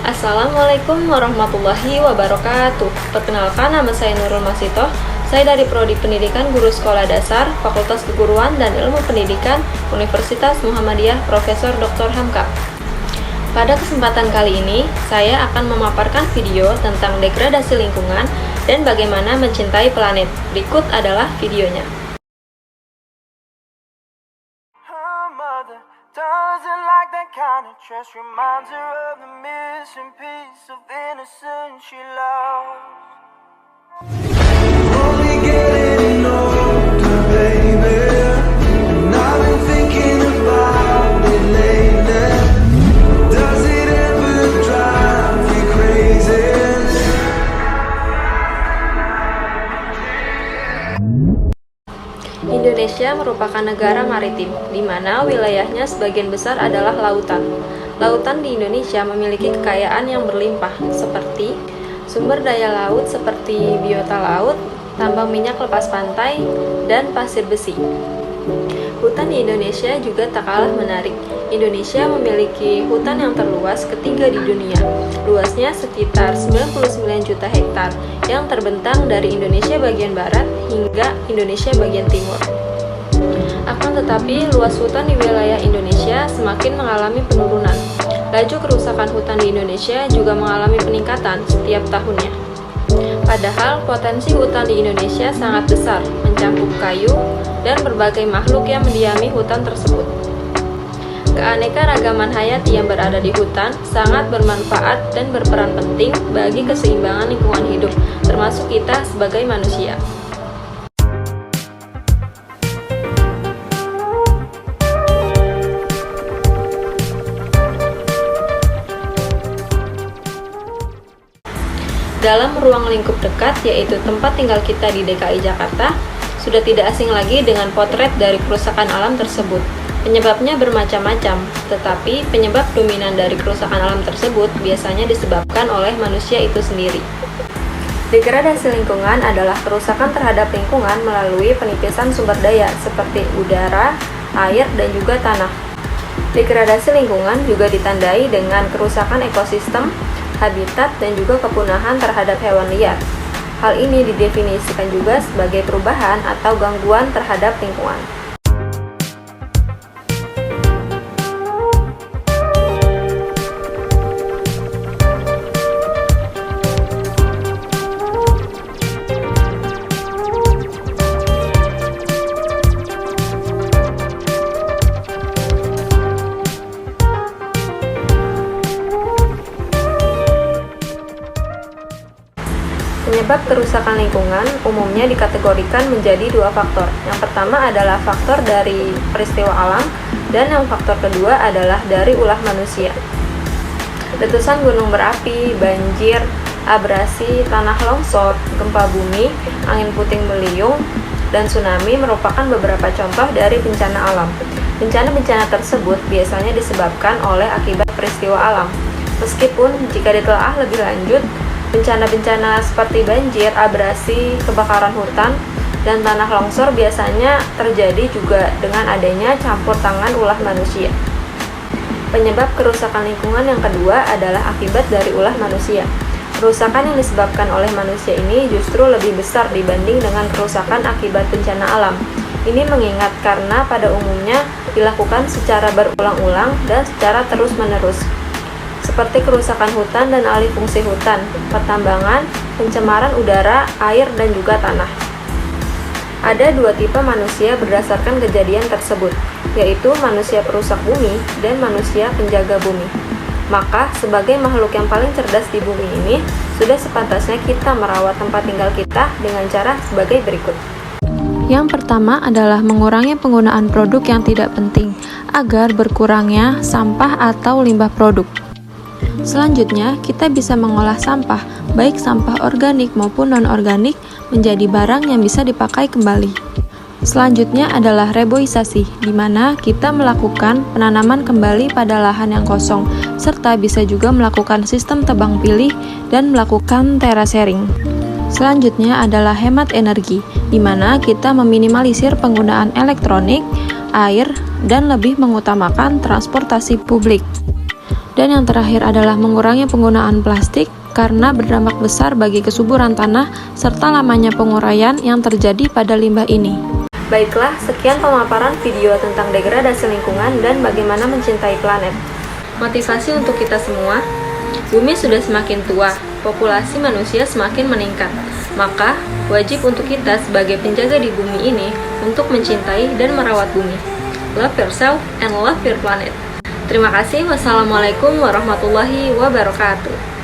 Assalamualaikum warahmatullahi wabarakatuh. Perkenalkan, nama saya Nurul Masitoh. Saya dari Prodi Pendidikan Guru Sekolah Dasar, Fakultas Keguruan dan Ilmu Pendidikan, Universitas Muhammadiyah Profesor Dr. Hamka. Pada kesempatan kali ini, saya akan memaparkan video tentang degradasi lingkungan dan bagaimana mencintai planet. Berikut adalah videonya. Doesn't like that kind of dress, reminds her of the missing piece of innocence she loves. Only getting older, baby, and I've been thinking about it lately. Does it ever drive you crazy? Indonesia merupakan negara maritim, di mana wilayahnya sebagian besar adalah lautan. Lautan di Indonesia memiliki kekayaan yang berlimpah, seperti sumber daya laut seperti biota laut, tambang minyak lepas pantai, dan pasir besi. Hutan di Indonesia juga tak kalah menarik. Indonesia memiliki hutan yang terluas ketiga di dunia. Luasnya sekitar 99 juta hektar yang terbentang dari Indonesia bagian barat hingga Indonesia bagian timur. Akan tetapi, luas hutan di wilayah Indonesia semakin mengalami penurunan. Laju kerusakan hutan di Indonesia juga mengalami peningkatan setiap tahunnya. Padahal potensi hutan di Indonesia sangat besar, mencakup kayu dan berbagai makhluk yang mendiami hutan tersebut. Keanekaragaman hayati yang berada di hutan sangat bermanfaat dan berperan penting bagi keseimbangan lingkungan hidup, termasuk kita sebagai manusia. Dalam ruang lingkup dekat, yaitu tempat tinggal kita di DKI Jakarta, sudah tidak asing lagi dengan potret dari kerusakan alam tersebut. Penyebabnya bermacam-macam, tetapi penyebab dominan dari kerusakan alam tersebut biasanya disebabkan oleh manusia itu sendiri. Degradasi lingkungan adalah kerusakan terhadap lingkungan melalui penipisan sumber daya seperti udara, air, dan juga tanah. Degradasi lingkungan juga ditandai dengan kerusakan ekosistem, habitat, dan juga kepunahan terhadap hewan liar. Hal ini didefinisikan juga sebagai perubahan atau gangguan terhadap lingkungan. Penyebab kerusakan lingkungan umumnya dikategorikan menjadi dua faktor. Yang pertama adalah faktor dari peristiwa alam, dan yang faktor kedua adalah dari ulah manusia. Letusan gunung berapi, banjir, abrasi, tanah longsor, gempa bumi, angin puting beliung, dan tsunami merupakan beberapa contoh dari bencana alam. Bencana-bencana tersebut biasanya disebabkan oleh akibat peristiwa alam. Meskipun jika ditelaah lebih lanjut, bencana-bencana seperti banjir, abrasi, kebakaran hutan, dan tanah longsor biasanya terjadi juga dengan adanya campur tangan ulah manusia. Penyebab kerusakan lingkungan yang kedua adalah akibat dari ulah manusia. Kerusakan yang disebabkan oleh manusia ini justru lebih besar dibanding dengan kerusakan akibat bencana alam. Ini mengingat karena pada umumnya dilakukan secara berulang-ulang dan secara terus-menerus, seperti kerusakan hutan dan alih fungsi hutan, pertambangan, pencemaran udara, air, dan juga tanah. Ada dua tipe manusia berdasarkan kejadian tersebut, yaitu manusia perusak bumi dan manusia penjaga bumi. Maka, sebagai makhluk yang paling cerdas di bumi ini, sudah sepantasnya kita merawat tempat tinggal kita dengan cara sebagai berikut. Yang pertama adalah mengurangi penggunaan produk yang tidak penting, agar berkurangnya sampah atau limbah produk. Selanjutnya, kita bisa mengolah sampah, baik sampah organik maupun non-organik, menjadi barang yang bisa dipakai kembali. Selanjutnya adalah reboisasi, di mana kita melakukan penanaman kembali pada lahan yang kosong, serta bisa juga melakukan sistem tebang pilih dan melakukan terasering. Selanjutnya adalah hemat energi, di mana kita meminimalisir penggunaan elektronik, air, dan lebih mengutamakan transportasi publik. Dan yang terakhir adalah mengurangi penggunaan plastik karena berdampak besar bagi kesuburan tanah serta lamanya penguraian yang terjadi pada limbah ini. Baiklah, sekian pemaparan video tentang degradasi lingkungan dan bagaimana mencintai planet. Motivasi untuk kita semua, bumi sudah semakin tua, populasi manusia semakin meningkat. Maka, wajib untuk kita sebagai penjaga di bumi ini untuk mencintai dan merawat bumi. Love yourself and love your planet. Terima kasih. Wassalamualaikum warahmatullahi wabarakatuh.